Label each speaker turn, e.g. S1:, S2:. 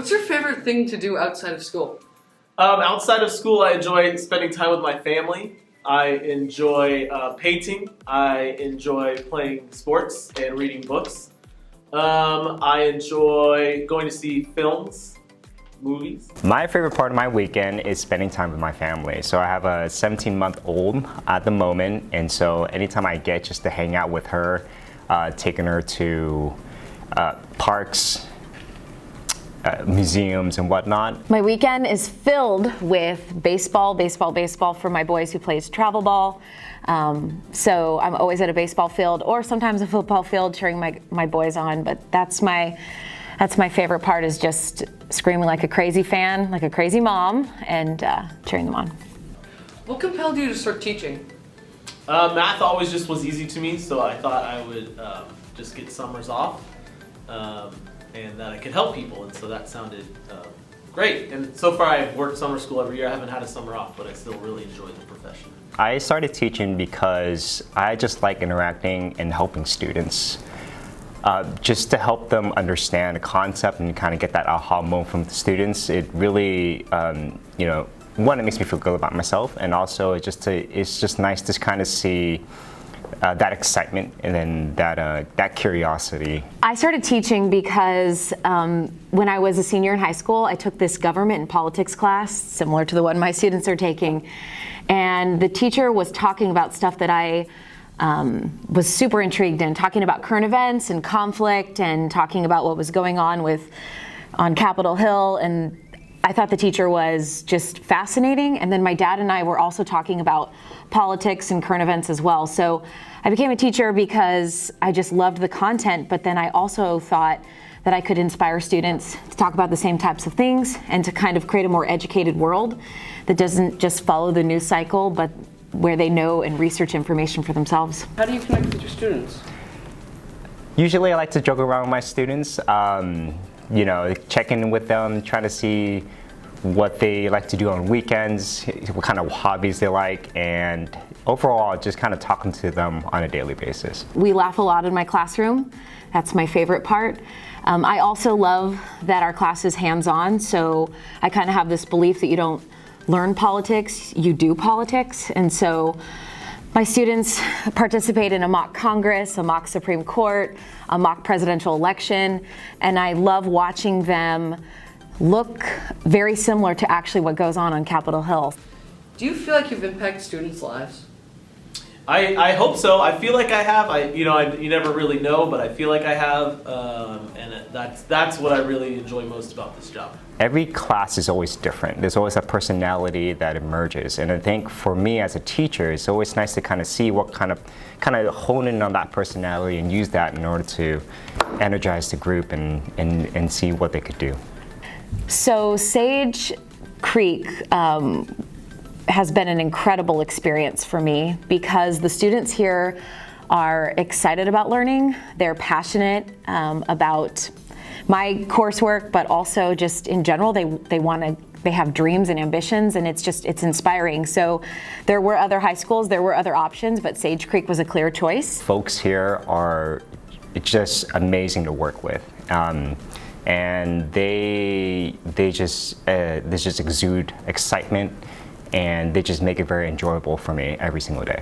S1: What's your favorite thing to do outside of school?
S2: Outside of school, I enjoy spending time with my family. I enjoy painting. I enjoy playing sports and reading books. I enjoy going to see films, movies.
S3: My favorite part of my weekend is spending time with my family. So I have a 17-month-old at the moment, and so anytime I get just to hang out with her, taking her to parks, museums and whatnot.
S4: My weekend is filled with baseball for my boys who plays travel ball. So I'm always at a baseball field or sometimes a football field cheering my boys on, but that's my favorite part, is just screaming like a crazy fan, like a crazy mom, and cheering them on.
S1: What compelled you to start teaching?
S2: Math always just was easy to me, so I thought I would just get summers off. And that I could help people, and so that sounded great. And so far I've worked summer school every year. I haven't had a summer off, but I still really enjoy the profession.
S3: I started teaching because I just like interacting and helping students. Just to help them understand a concept and kind of get that aha moment from the students. It really, one, it makes me feel good about myself, and also it's just nice to kind of see that excitement and then that curiosity.
S4: I started teaching because when I was a senior in high school, I took this government and politics class, similar to the one my students are taking, and the teacher was talking about stuff that I was super intrigued in, talking about current events and conflict and talking about what was going on on Capitol Hill, and I thought the teacher was just fascinating. And then my dad and I were also talking about politics and current events as well. So I became a teacher because I just loved the content, but then I also thought that I could inspire students to talk about the same types of things and to kind of create a more educated world that doesn't just follow the news cycle, but where they know and research information for themselves.
S1: How do you connect with your students?
S3: Usually I like to joke around with my students. Check in with them, try to see what they like to do on weekends, what kind of hobbies they like, and overall just kind of talking to them on a daily basis.
S4: We laugh a lot in my classroom. That's my favorite part. I also love that our class is hands-on, so I kind of have this belief that you don't learn politics, you do politics. And so my students participate in a mock Congress, a mock Supreme Court, a mock presidential election, and I love watching them look very similar to actually what goes on Capitol Hill.
S1: Do you feel like you've impacted students' lives?
S2: I hope so. I feel like I have. You never really know, but I feel like I have, and that's what I really enjoy most about this job.
S3: Every class is always different. There's always a personality that emerges, and I think for me as a teacher, it's always nice to kind of see what kind of hone in on that personality and use that in order to energize the group and see what they could do.
S4: So Sage Creek has been an incredible experience for me because the students here are excited about learning. They're passionate about my coursework, but also just in general, they have dreams and ambitions, and it's inspiring. So there were other high schools, there were other options, but Sage Creek was a clear choice.
S3: Folks here are just amazing to work with. And they just exude excitement, and they just make it very enjoyable for me every single day.